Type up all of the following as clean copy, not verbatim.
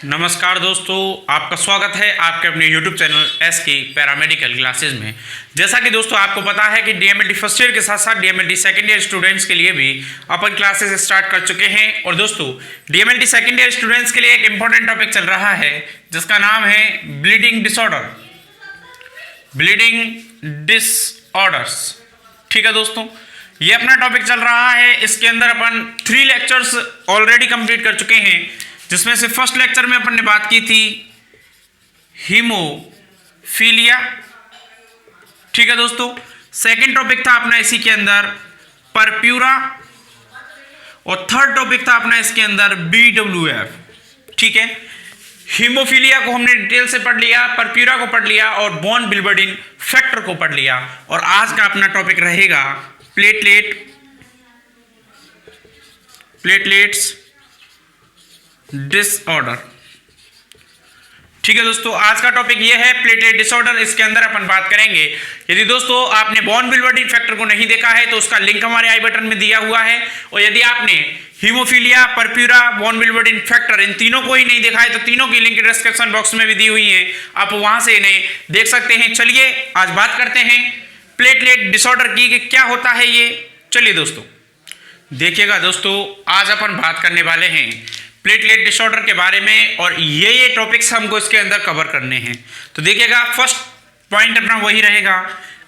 नमस्कार दोस्तों, आपका स्वागत है आपके अपने YouTube channel SK paramedical classes में। जैसा कि दोस्तों आपको पता है कि DMLT फर्स्ट ईयर के साथ साथ DMLT सेकेंड ईयर स्टूडेंट्स के लिए भी अपन क्लासेस स्टार्ट कर चुके हैं। और दोस्तों DMLT सेकेंड ईयर स्टूडेंट्स के लिए एक इंपॉर्टेंट टॉपिक चल रहा है जिसका नाम है ब्लीडिंग डिसऑर्डर्स। ठीक है दोस्तों, ये अपना टॉपिक चल रहा है। इसके अंदर अपन 3 लेक्चर्स ऑलरेडी कंप्लीट कर चुके हैं, जिसमें से फर्स्ट लेक्चर में अपन ने बात की थी हीमोफीलिया। ठीक है दोस्तों, सेकंड टॉपिक था अपना इसी के अंदर परप्यूरा, और थर्ड टॉपिक था अपना इसके अंदर BWF। ठीक है, हीमोफीलिया को हमने डिटेल से पढ़ लिया, परप्यूरा को पढ़ लिया और बॉन बिल्बर्डिन फैक्टर को पढ़ लिया। और आज का अपना टॉपिक रहेगा प्लेटलेट्स डिसऑर्डर। ठीक है दोस्तों, आज का टॉपिक ये है प्लेटलेट डिसऑर्डर। इसके अंदर अपन बात करेंगे, यदि दोस्तों आपने बॉन बिल्बर्डिन फैक्टर को नहीं देखा है तो उसका लिंक हमारे आई बटन में दिया हुआ है। और यदि आपने haemophilia, purpura, Bon बिल्बर्डिन factor in तीनों को ही नहीं देखा है तो तीनों की लिंक डिस्क्रिप्शन बॉक्स में भी दी हुई है, आप वहां से इन्हें देख सकते हैं। चलिए आज बात करते हैं प्लेटलेट डिसऑर्डर की कि क्या होता है ये। चलिए दोस्तों देखिएगा, दोस्तों आज अपन बात करने वाले हैं प्लेटलेट डिसऑर्डर के बारे में, और ये टॉपिक्स हमको इसके अंदर कवर करने हैं। तो देखिएगा, फर्स्ट पॉइंट अपना वही रहेगा,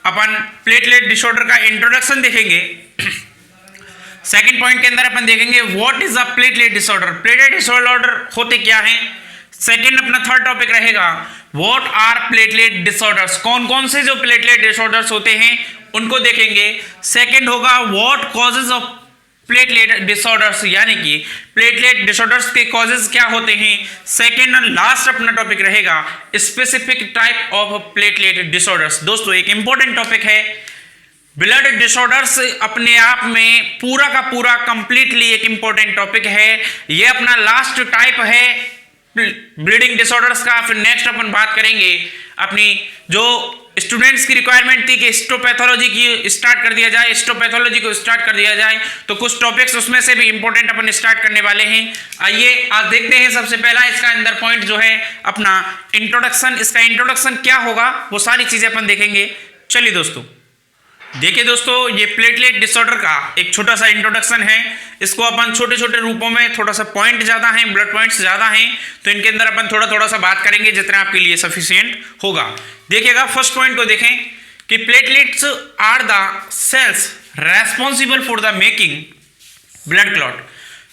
अपन प्लेटलेट डिसऑर्डर का इंट्रोडक्शन देखेंगे। सेकंड पॉइंट के अंदर अपन देखेंगे what is a platelet disorder, platelet disorder होते क्या हैं। सेकंड अपना थर्ड टॉपिक रहेगा व्हाट आर प्लेटलेट डिसऑर्डर्स, कौन कौन से जो प्लेटलेट डिसऑर्डर्स होते हैं उनको देखेंगे। सेकंड होगा what causes of platelet disorders, यानी कि प्लेटलेट डिसऑर्डर्स के कॉजेज क्या होते हैं। सेकेंड और लास्ट अपना टॉपिक रहेगा specific type of platelet disorders. दोस्तों एक इंपॉर्टेंट टॉपिक है, ब्लड डिसऑर्डर्स अपने आप में पूरा का पूरा कंप्लीटली एक इंपॉर्टेंट टॉपिक है। ये अपना लास्ट टाइप है ब्लीडिंग डिसऑर्डर्स का। फिर नेक्स्ट अपन बात करेंगे अपनी जो स्टूडेंट्स की रिक्वायरमेंट थी कि हिस्टोपैथोलॉजी की स्टार्ट कर दिया जाए, हिस्टोपैथोलॉजी को स्टार्ट कर दिया जाए, तो कुछ टॉपिक्स उसमें से भी इंपॉर्टेंट अपन स्टार्ट करने वाले हैं। आइए आज देखते हैं सबसे पहला इसका अंदर पॉइंट जो है अपना इंट्रोडक्शन। इसका इंट्रोडक्शन क्या होगा वो सारी चीजें अपन देखेंगे। चलिए दोस्तों देखिए दोस्तों, ये प्लेटलेट डिसऑर्डर का एक छोटा सा इंट्रोडक्शन है। इसको अपन छोटे छोटे रूपों में, थोड़ा सा पॉइंट ज्यादा हैं, ब्लड पॉइंट्स ज्यादा हैं, तो इनके अंदर अपन थोड़ा थोड़ा सा बात करेंगे जितना आपके लिए सफिशिएंट होगा। देखिएगा फर्स्ट पॉइंट को देखें कि platelets are the cells responsible for the making blood clot.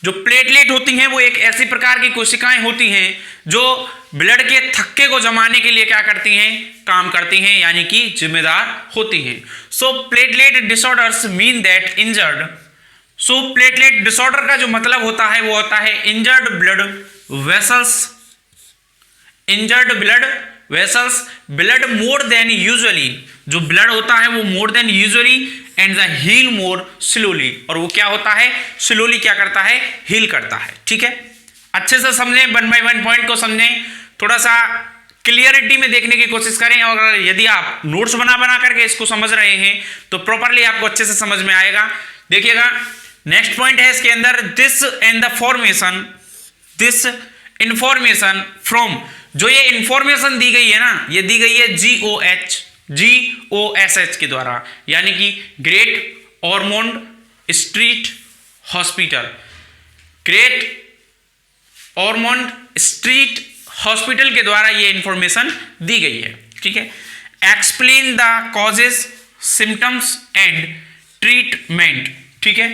जो प्लेटलेट होती हैं वो एक ऐसी प्रकार की कोशिकाएं होती हैं जो ब्लड के थक्के को जमाने के लिए क्या करती हैं, काम करती हैं, यानी कि जिम्मेदार होती हैं। So platelet disorders mean that injured, so platelet disorder का जो मतलब होता है वो होता है injured blood vessels, blood more than usually, जो ब्लड होता है वो more than usually and the heal more slowly, और वो क्या होता है, स्लोली क्या करता है, हील करता है। ठीक है, अच्छे से समझें, 1 बाय 1 पॉइंट को समझें, थोड़ा सा क्लियरिटी में देखने की कोशिश करें। और यदि आप नोट्स बना करके इसको समझ रहे हैं तो प्रॉपरली आपको अच्छे से समझ में आएगा। देखिएगा नेक्स्ट पॉइंट है इसके अंदर दिस इंफॉर्मेशन फ्रॉम, जो ये इंफॉर्मेशन दी गई है ना, ये दी गई है GOSH के द्वारा, यानी कि Great Ormond Street Hospital, Great Ormond Street Hospital के द्वारा ये इंफॉर्मेशन दी गई है। ठीक है, explain the causes symptoms and treatment. ठीक है,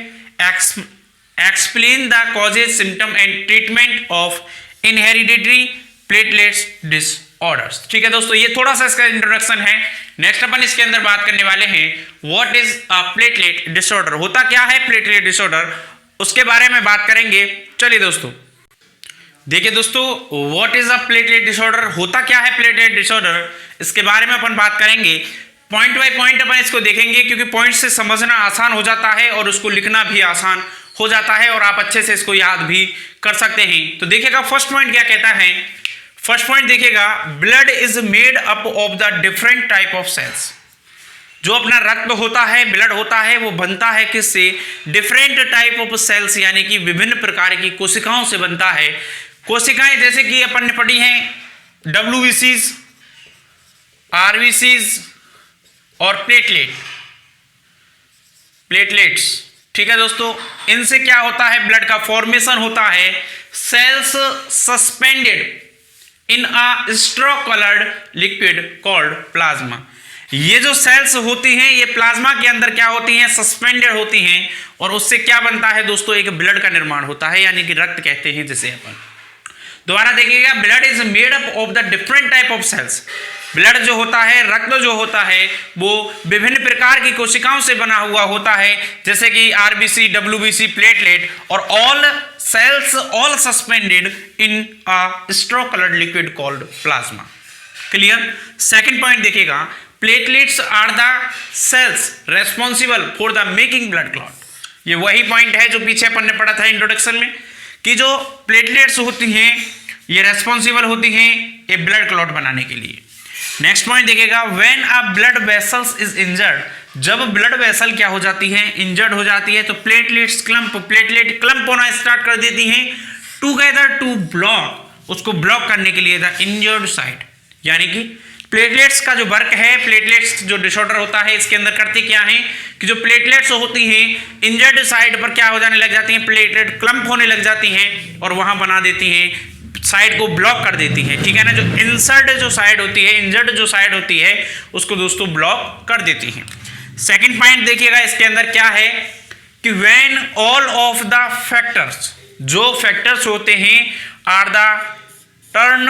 explain the causes symptom and treatment of inherited platelets disorders. ठीक है दोस्तों, ये थोड़ा सा इसका इंट्रोडक्शन है। नेक्स्ट अपन इसके अंदर बात करने वाले हैं what is a platelet disorder, होता क्या है प्लेटलेट डिसऑर्डर, उसके बारे में बात करेंगे। चलिए दोस्तों देखिए दोस्तों, what is a platelet disorder, होता क्या है प्लेटलेट डिसऑर्डर, इसके बारे में अपन बात करेंगे। पॉइंट बाय पॉइंट अपन इसको देखेंगे, क्योंकि पॉइंट से समझना आसान हो जाता है और उसको लिखना भी आसान हो जाता है, और आप अच्छे से इसको याद भी कर सकते हैं। तो देखिएगा फर्स्ट पॉइंट क्या कहता है। फर्स्ट पॉइंट देखिएगा, blood is made up of the different type of cells, जो अपना रक्त होता है, ब्लड होता है, वो बनता है किससे, डिफरेंट टाइप ऑफ सेल्स, यानी कि विभिन्न प्रकार की कोशिकाओं से बनता है। कोशिकाएं जैसे कि अपन ने पढ़ी हैं WBCs, RBCs और प्लेटलेट्स। ठीक है दोस्तों, इनसे क्या होता है, ब्लड का फॉर्मेशन होता है। Cells suspended in a straw coloured liquid called plasma. ये जो सेल्स होती हैं ये प्लाज्मा के अंदर क्या होती हैं, सस्पेंडेड होती हैं, और उससे क्या बनता है दोस्तों, एक ब्लड का निर्माण होता है, यानी कि रक्त कहते हैं जिसे अपन। दोबारा देखिएगा, blood is made up of the different type of cells. Blood जो होता है, रक्त जो होता है, वो विभिन्न प्रकार की कोशिकाओं से बना हुआ होता है, जैसे कि RBC, WBC, प्लेटलेट, और all cells all suspended in a straw coloured liquid called plasma. Clear. Second point देखिएगा, platelets are the cells responsible for the making blood clot. ये वही पॉइंट है जो पीछे अपन ने पढ़ा था इंट्रोडक्शन में, कि जो प्लेटलेट्स होती हैं ये रेस्पॉन्सिबल होती हैं ये ब्लड क्लॉट बनाने के लिए। नेक्स्ट पॉइंट देखिएगा, when a blood vessels is injured, जब ब्लड वेसल क्या हो जाती है, इंजर्ड हो जाती है, तो प्लेटलेट क्लम्प होना स्टार्ट कर देती हैं टुगेदर टू ब्लॉक, उसको ब्लॉक करने के लिए द इंजर्ड साइड। यानी कि प्लेटलेट्स का जो वर्क है, प्लेटलेट्स जो डिसऑर्डर होता है इसके अंदर करती क्या है कि जो प्लेटलेट्स होती हैं इंजर्ड साइड पर क्या हो जाने लग जाती हैं, प्लेटलेट क्लम्प होने लग जाती हैं और वहां बना देती हैं, साइड को ब्लॉक कर देती है। ठीक है ना, जो इंसर्ट जो साइड होती है, इंजर्ड जो साइड होती है उसको दोस्तों ब्लॉक कर देती है। सेकंड पॉइंट देखिएगा, इसके अंदर क्या है कि when all of the factors, जो फैक्टर्स होते हैं आर द टर्न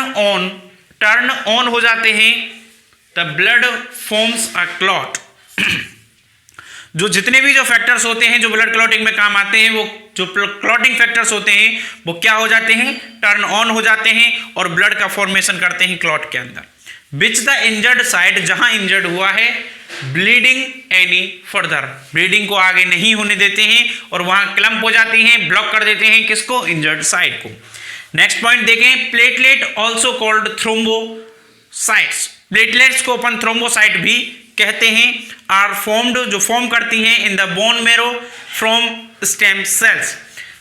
ऑन हो जाते हैं, the blood forms a clot. जो जितने भी जो फैक्टर्स होते हैं जो ब्लड क्लॉटिंग में काम आते हैं, वो जो क्लॉटिंग फैक्टर्स होते हैं वो क्या हो जाते हैं, टर्न ऑन हो जाते हैं और ब्लड का फॉर्मेशन करते हैं क्लॉट के अंदर। विच द इंजर्ड साइड, जहां इंजर्ड हुआ है, ब्लीडिंग एनी फर्दर, ब्लीडिंग को आगे नहीं होने देते हैं और वहां क्लम्प हो जाती हैं, ब्लॉक कर देते हैं किसको, इंजर्ड साइड को। नेक्स्ट पॉइंट देखें, platelet also called thrombocytes. Platelets को अपन थ्रोम्बोसाइट भी कहते हैं। आर फॉर्म्ड, जो फॉर्म करती हैं in the bone marrow from stem cells.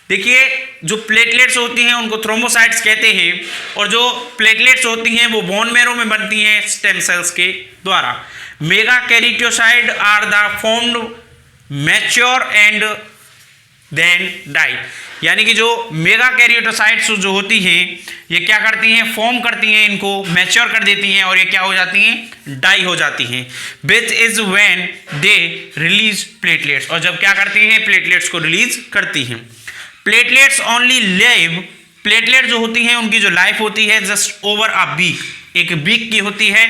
देखिए, जो प्लेटलेट्स होती हैं उनको थ्रोम्बोसाइट्स कहते हैं, और जो प्लेटलेट्स होती हैं वो बोन मेरो में बनती हैं स्टेम सेल्स के द्वारा। Megakaryocyte are the formed mature and then die. यानी कि जो मेगा कैरियोसाइट्स जो होती हैं ये क्या करती हैं, फॉर्म करती हैं, इनको मैच्योर कर देती हैं और ये क्या हो जाती हैं, डाई हो जाती हैं। Which is when they release platelets, और जब क्या करती हैं, प्लेटलेट्स को रिलीज करती हैं। प्लेटलेट्स ओनली लिव, प्लेटलेट जो होती हैं उनकी जो लाइफ होती है जस्ट ओवर अ वीक, एक वीक की होती है।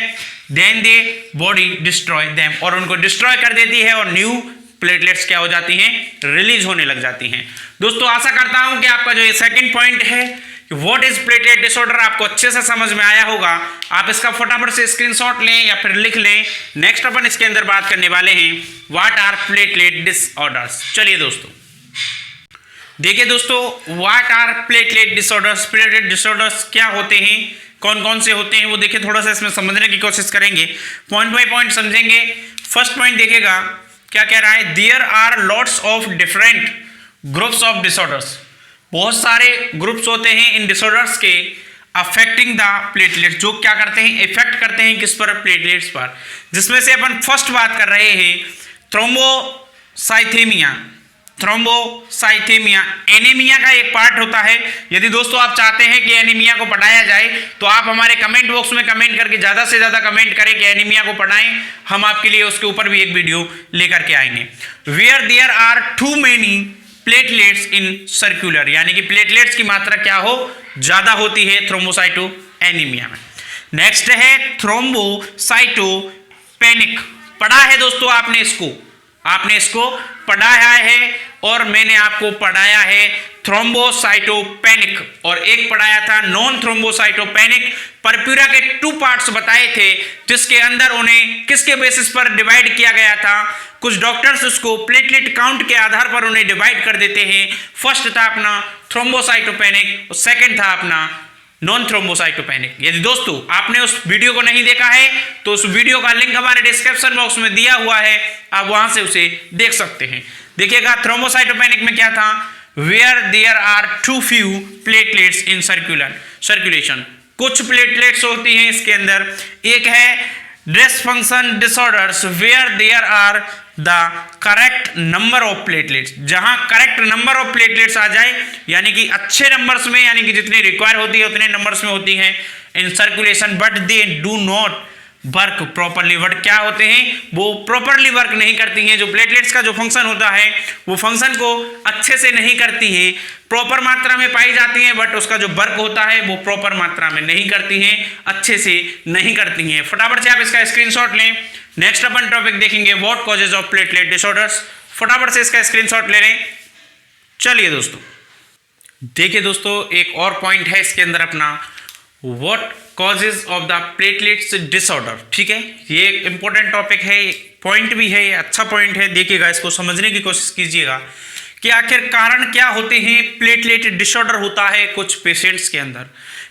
Then they body destroy them, और उनको डिस्ट्रॉय कर देती है और न्यू प्लेटलेट्स क्या हो जाती हैं, रिलीज होने लग जाती हैं। दोस्तों आशा करता हूं कि आपका जो ये सेकंड पॉइंट है कि व्हाट इज प्लेटलेट डिसऑर्डर आपको अच्छे से समझ में आया होगा। आप इसका फटाफट से स्क्रीनशॉट लें या फिर लिख लें। नेक्स्ट अपन इसके अंदर बात करने वाले हैं व्हाट आर प्लेटलेट डिसऑर्डर्स। चलिए दोस्तों देखिए दोस्तों, what are platelet disorders. Platelet disorders क्या होते हैं, कौन कौन से होते हैं वो देखिए, थोड़ा सा इसमें समझने की कोशिश करेंगे, पॉइंट बाय पॉइंट समझेंगे। फर्स्ट पॉइंट देखिएगा क्या कह रहा है, there are lots of different groups of disorders. बहुत सारे ग्रुप्स होते हैं इन डिसऑर्डर्स के अफेक्टिंग द प्लेटलेट्स, जो क्या करते हैं, इफेक्ट करते हैं किस पर, प्लेटलेट्स पर। जिसमें से अपन फर्स्ट बात कर रहे हैं थ्रोम्बोसाइथेमिया। थ्रोम्बोसाइथेमिया एनीमिया का एक पार्ट होता है। यदि दोस्तों आप चाहते हैं कि एनीमिया को पढ़ाया जाए तो आप हमारे कमेंट बॉक्स में कमेंट करके ज़्यादा से ज़्यादा कमेंट करें कि एनीमिया को पढ़ाएं, हम आपके लिए उसके ऊपर भी एक वीडियो लेकर के आएंगे। Where there are too many platelets in circular, यानी कि प्लेटलेट्स की मात्रा क्या हो, ज़्यादा होती है थ्रोम्बोसाइटोएनीमिया में। नेक्स्ट है थ्रोम्बोसाइटोपेनिक। पढ़ा है दोस्तों आपने इसको पढ़ाया है और मैंने आपको पढ़ाया है थ्रोम्बोसाइटोपेनिक, और एक पढ़ाया था नॉन थ्रोम्बोसाइटोपेनिक। परप्यूरा के 2 पार्ट्स बताए थे जिसके अंदर उन्हें किसके बेसिस पर डिवाइड किया गया था। कुछ डॉक्टर्स उसको प्लेटलेट काउंट के आधार पर उन्हें डिवाइड कर देते हैं। फर्स्ट था अपना थ्रोम्बोसाइटोपेनिक और सेकंड था अपना नॉन थ्रोम्बोसाइटोपेनिक। यदि दोस्तों आपने उस वीडियो को नहीं देखा है तो उस वीडियो का लिंक हमारे डिस्क्रिप्शन बॉक्स में दिया हुआ है, आप वहां से उसे देख सकते हैं। देखिएगा थ्रोम्बोसाइटोपेनिक में क्या था, where there are too few platelets in circulation. कुछ प्लेटलेट्स होती हैं इसके अंदर। एक है dysfunction disorders where there are the correct number of platelets, जहां करेक्ट नंबर ऑफ प्लेटलेट्स आ जाए, यानी कि अच्छे नंबर्स में, यानी कि जितने रिक्वायर होती है उतने नंबर्स में होती हैं in circulation, but they do not work properly. But क्या होते हैं, वो प्रॉपरली वर्क नहीं करती हैं। जो प्लेटलेट्स का जो फंक्शन होता है वो फंक्शन को अच्छे से नहीं करती है, प्रॉपर मात्रा में पाई जाती हैं, बट उसका जो वर्क होता है वो प्रॉपर मात्रा में नहीं करती हैं, अच्छे से नहीं करती हैं। फटाफट से आप इसका स्क्रीनशॉट लें। नेक्स्ट अपन टॉपिक देखेंगे what causes of platelet disorders. फटाफट से इसका स्क्रीनशॉट ले लें। चलिए दोस्तों, देखिए दोस्तों, एक और पॉइंट है इसके अंदर अपना, what causes of the platelets disorder. ठीक है, ये एक इंपॉर्टेंट टॉपिक है, पॉइंट भी है, अच्छा पॉइंट है। देखिएगा, इसको समझने की कोशिश कीजिएगा कि आखिर कारण क्या होते हैं। प्लेटलेट डिसऑर्डर होता है कुछ पेशेंट्स के अंदर।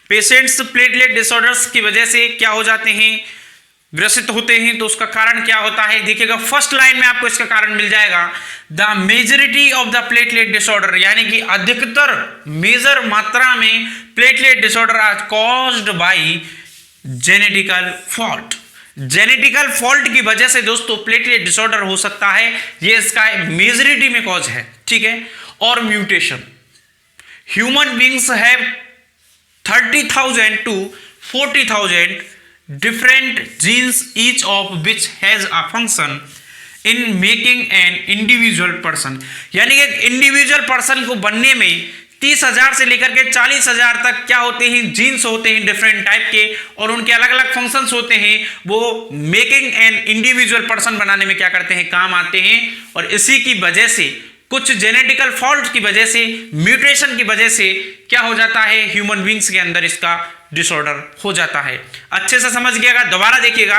पेशेंट्स प्लेटलेट डिसऑर्डर्स की वजह से क्या हो जाते हैं, ग्रसित होते हैं। तो उसका कारण क्या होता है, देखिएगा फर्स्ट लाइन में आपको इसका कारण मिल जाएगा, the majority of the platelet disorder, यानी कि अधिकतर मेजर मात्रा में platelet disorder are caused by genetical fault. Genetical fault की वजह से दोस्तों प्लेटलेट डिसऑर्डर हो सकता है, ये इसका मेजॉरिटी में कॉज है। ठीक है, और mutation, human beings have 30,000 to 40,000 different genes, each of which has a function in making an individual person। यानी एक इंडिविजुअल पर्सन को बनने में 30,000 से लेकर के 40,000 तक क्या होते हैं, जीन्स होते हैं डिफरेंट टाइप के, और उनके अलग अलग फंक्शंस होते हैं। वो मेकिंग एन इंडिविजुअल पर्सन बनाने में क्या करते हैं, काम आते हैं। और इसी की वजह से, कुछ जेनेटिकल फॉल्ट की वजह से, म्यूटेशन की वजह से क्या हो जाता है, ह्यूमन बींग्स के अंदर इसका डिसऑर्डर हो जाता है। अच्छे से समझ गएगा। दोबारा देखिएगा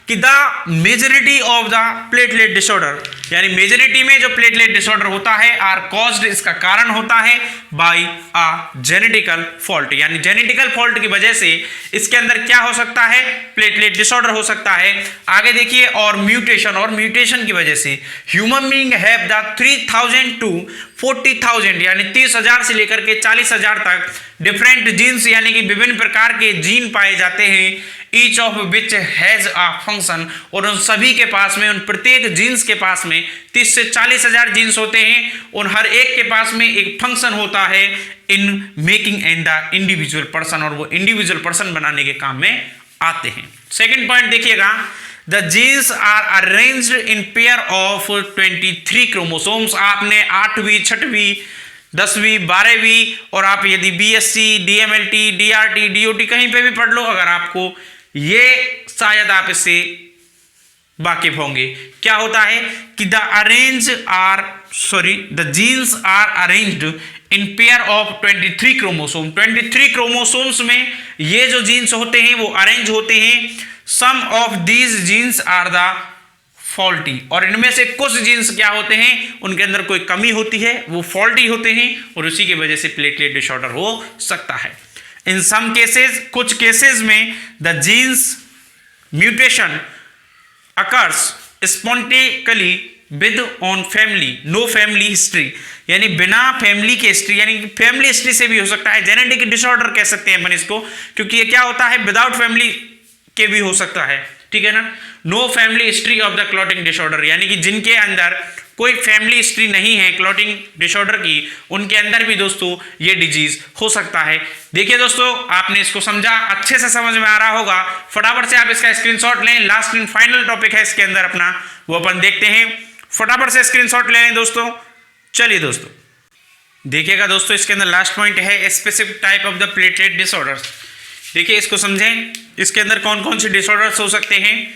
कि the majority of the platelet disorder, यानी मेजॉरिटी में जो प्लेटलेट डिसऑर्डर होता है आर कॉज्ड, इसका कारण होता है बाय अ जेनेटिकल फॉल्ट, यानी जेनेटिकल फॉल्ट की वजह से इसके अंदर क्या हो सकता है, प्लेटलेट डिसऑर्डर हो सकता है। आगे देखिए, और म्यूटेशन, और म्यूटेशन की वजह से human being have the 3,000 to 40,000, यानी 30,000 से लेकर के 40,000 तक डिफरेंट जीन्स, यानी कि विभिन्न प्रकार के जीन पाए जाते हैं। Each of which has a function, और उन सभी के पास में, उन प्रत्येक जीन्स के पास में 30 से 40,000 जीन्स होते हैं। उन हर एक के पास में एक फंक्शन होता है in making and the individual person, और वो इंडिविजुअल पर्सन बनाने के काम में आते हैं। सेकेंड पॉइंट देखिएगा, the genes are arranged in pair of 23 chromosomes. आपने 8वीं 6वीं 10वीं 12वीं, और आप यदि BSc DMLT DRT DOT कहीं पे भी पढ़ लो, अगर आपको ये शायद आप इससे वाकिफ होंगे। क्या होता है कि the genes are arranged in pair of 23 chromosome. 23 chromosomes में ये जो जीन्स होते हैं वो अरेंज होते हैं। Some of these genes are the faulty, और इनमें से कुछ जीन्स क्या होते हैं, उनके अंदर कोई कमी होती है, वो फॉल्टी होते हैं, और उसी की वजह से प्लेटलेट डिसऑर्डर हो सकता है। इन सम केसेस, कुछ केसेस में the genes mutation occurs spontaneously with on family, no family history, यानी बिना फैमिली की हिस्ट्री, यानी फैमिली हिस्ट्री से भी हो सकता है। जेनेटिक डिसऑर्डर कह सकते हैं अपन इसको, क्योंकि ये क्या होता है, विदाउट फैमिली के भी हो सकता है। ठीक है ना। No family history of the clotting disorder, यानी कि जिनके अंदर कोई फैमिली हिस्ट्री नहीं है क्लॉटिंग डिसऑर्डर की, उनके अंदर भी दोस्तों ये डिजीज हो सकता है। देखिए दोस्तों, आपने इसको समझा, अच्छे से समझ में आ रहा होगा। फटाफट से आप इसका स्क्रीनशॉट लें। लास्ट एंड फाइनल टॉपिक है इसके अंदर अपना, वो अपन देखते हैं। फटाफट से स्क्रीनशॉट ले लें दोस्तों। चलिए दोस्तों, देखिएगा दोस्तों, इसके अंदर लास्ट पॉइंट है specific type of the platelet disorders. देखिए, इसको समझें, इसके अंदर कौन कौन से डिसऑर्डर्स हो सकते हैं।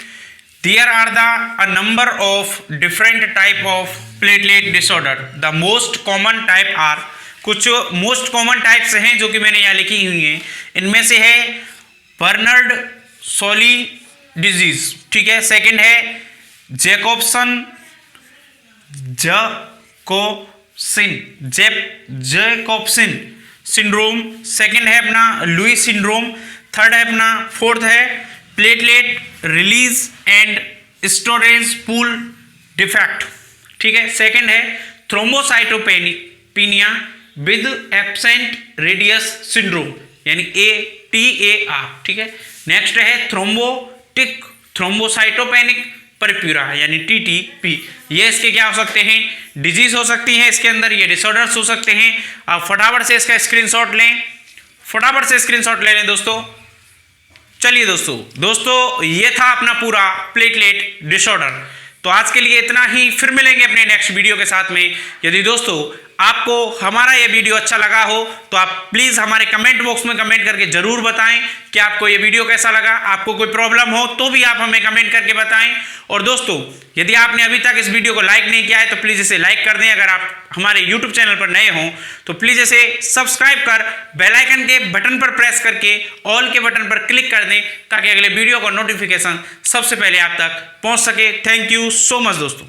There are a number of different type of platelet disorder. The most common type are, कुछ मोस्ट कॉमन टाइप्स हैं जो कि मैंने यहाँ लिखी हुई हैं। इनमें से है बर्नर्ड सोली डिजीज, ठीक है। सेकंड है जैकोब्सन सिंड्रोम। सेकंड है अपना लुई सिंड्रोम। थर्ड है अपना, फोर्थ है platelet release and storage pool defect, ठीक है। सेकंड है thrombocytopenia with absent radius syndrome यानी ATAR, ठीक है। नेक्स्ट है थ्रोम्बोटिक थ्रोम्बोसाइटोपेनिक परप्यूरा यानी TTP। ये इसके क्या हो सकते हैं, डिजीज हो सकती हैं इसके अंदर, ये डिसऑर्डर्स हो सकते हैं। आप फटाफट से इसका स्क्रीनशॉट लें, फटाफट से स्क्रीनशॉट ले लें दोस्तों। चलिए दोस्तों ये था अपना पूरा प्लेटलेट डिसऑर्डर। तो आज के लिए इतना ही, फिर मिलेंगे अपने नेक्स्ट वीडियो के साथ में। यदि दोस्तों आपको हमारा ये वीडियो अच्छा लगा हो तो आप प्लीज़ हमारे कमेंट बॉक्स में कमेंट करके ज़रूर बताएं कि आपको ये वीडियो कैसा लगा। आपको कोई प्रॉब्लम हो तो भी आप हमें कमेंट करके बताएं। और दोस्तों यदि आपने अभी तक इस वीडियो को लाइक नहीं किया है तो प्लीज़ इसे लाइक कर दें। अगर आप हमारे यूट्यूब चैनल पर नए हों तो प्लीज़ इसे सब्सक्राइब कर बेल आइकन के बटन पर प्रेस करके ऑल के बटन पर क्लिक कर दें ताकि अगले वीडियो का नोटिफिकेशन सबसे पहले आप तक पहुँच सके। थैंक यू सो मच दोस्तों।